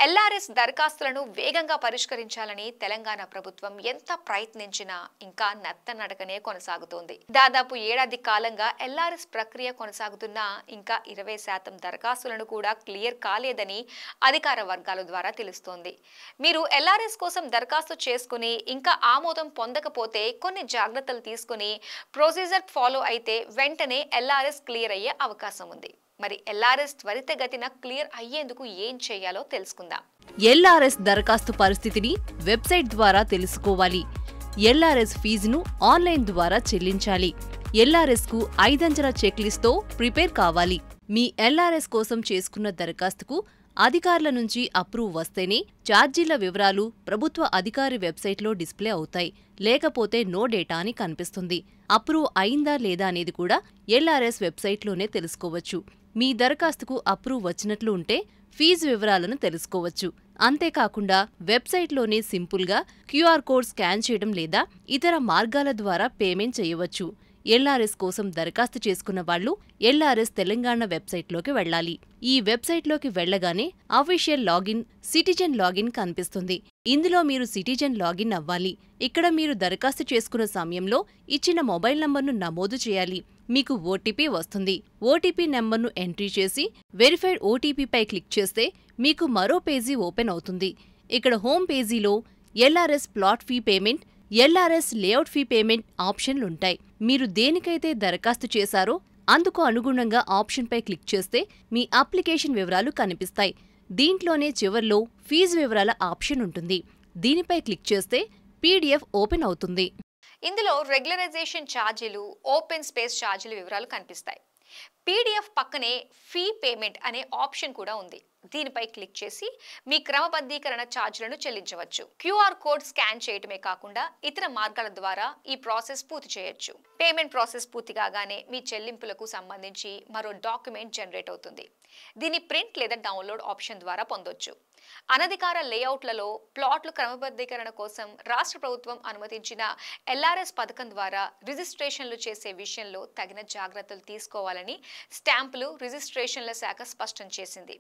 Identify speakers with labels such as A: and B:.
A: LRS దరఖాస్తులను వేగంగా పరిష్కరించాలని తెలంగాణ ప్రభుత్వం ఎంత ప్రయత్నించినా ఇంకా నత్తనడకనే కొనసాగుతోంది. దాదాపు ఏడాది కాలంగా ఎల్ఆర్ఎస్ ప్రక్రియ కొనసాగుతున్నా ఇంకా 20% దరఖాస్తులను కూడా క్లియర్ కాలేదని అధికార వర్గాల ద్వారా తెలుస్తోంది. మీరు ఎల్ఆర్ఎస్ కోసం దరఖాస్తు చేసుకుని ఇంకా ఆమోదం పొందకపోతే కొన్ని జాగ్రత్తలు తీసుకుని ప్రొసీజర్ ఫాలో అయితే వెంటనే ఎల్ఆర్ఎస్ క్లియర్ అయ్యే అవకాశం ఉంది. మరి ఎల్ఆర్ఎస్ త్వరితగతిన క్లియర్ అయ్యేందుకు ఏం చేయాలో తెలుసుకుందాం.
B: ఎల్ఆర్ఎస్ దరఖాస్తు పరిస్థితిని వెబ్సైట్ ద్వారా తెలుసుకోవాలి. ఎల్ఆర్ఎస్ ఫీజును ఆన్లైన్ ద్వారా చెల్లించాలి. ఎల్ఆర్ఎస్ కు 5 అంచెల చెక్ లిస్ట్తో ప్రిపేర్ కావాలి. మీ ఎల్ఆర్ఎస్ కోసం చేసుకున్న దరఖాస్తుకు అధికారుల నుంచి అప్రూవ్ వస్తేనే ఛార్జీల వివరాలు ప్రభుత్వ అధికారి వెబ్సైట్లో డిస్ప్లే అవుతాయి. లేకపోతే నో డేటా అని కనిపిస్తుంది. అప్రూవ్ అయిందా లేదా అనేది కూడా ఎల్ఆర్ఎస్ వెబ్సైట్లోనే తెలుసుకోవచ్చు. మీ దరఖాస్తుకు అప్రూవ్ వచ్చినట్లు ఉంటే ఫీజు వివరాలను తెలుసుకోవచ్చు. అంతేకాకుండా వెబ్సైట్లోనే సింపుల్గా క్యూఆర్ కోడ్ స్కాన్ చేయడం లేదా ఇతర మార్గాల ద్వారా పేమెంట్ చేయవచ్చు. ఎల్ఆర్ఎస్ కోసం దరఖాస్తు చేసుకున్న వాళ్లు ఎల్ఆర్ఎస్ తెలంగాణ వెబ్సైట్లోకి వెళ్లాలి. ఈ వెబ్సైట్లోకి వెళ్లగానే అఫీషియల్ లాగిన్, సిటిజన్ లాగిన్ కనిపిస్తుంది. ఇందులో మీరు సిటిజన్ లాగిన్ అవ్వాలి. ఇక్కడ మీరు దరఖాస్తు చేసుకున్న సమయంలో ఇచ్చిన మొబైల్ నంబర్ను నమోదు చేయాలి. మీకు ఓటీపీ వస్తుంది. ఓటీపీ నెంబర్ను ఎంట్రీ చేసి వెరిఫైడ్ ఓటీపీపై క్లిక్ చేస్తే మీకు మరో పేజీ ఓపెన్ అవుతుంది. ఇక్కడ హోమ్ పేజీలో LRS plot fee payment, LRS layout fee payment ఆప్షన్లుంటాయి. మీరు దేనికైతే దరఖాస్తు చేశారో అందుకు అనుగుణంగా ఆప్షన్పై క్లిక్ చేస్తే మీ అప్లికేషన్ వివరాలు కనిపిస్తాయి. దీంట్లోనే చివర్లో ఫీజు వివరాల ఆప్షన్ ఉంటుంది. దీనిపై క్లిక్ చేస్తే పీడీఎఫ్ ఓపెన్ అవుతుంది.
A: ఇందులో రెగ్యులరైజేషన్ ఛార్జీలు, ఓపెన్ స్పేస్ ఛార్జీల వివరాలు కనిపిస్తాయి. పీడీఎఫ్ పక్కనే ఫీ పేమెంట్ అనే ఆప్షన్ కూడా ఉంది. దీనిపై క్లిక్ చేసి మీ క్రమబద్ధీకరణ ఛార్జీలను చెల్లించవచ్చు. క్యూఆర్ కోడ్ స్కాన్ చేయటమే కాకుండా ఇతర మార్గాల ద్వారా ఈ ప్రాసెస్ పూర్తి చేయొచ్చు. పేమెంట్ ప్రాసెస్ పూర్తి కాగానే మీ చెల్లింపులకు సంబంధించి మరో డాక్యుమెంట్ జనరేట్ అవుతుంది. దీని ప్రింట్ లేదా డౌన్లోడ్ ఆప్షన్ ద్వారా పొందొచ్చు. అనధికార లేఅవుట్లలో ప్లాట్లు క్రమబద్ధీకరణ కోసం రాష్ట్ర ప్రభుత్వం అనుమతించిన ఎల్ఆర్ఎస్ పథకం ద్వారా రిజిస్ట్రేషన్లు చేసే విషయంలో తగిన జాగ్రత్తలు తీసుకోవాలని స్టాంపులు, రిజిస్ట్రేషన్ల శాఖ స్పష్టం చేసింది.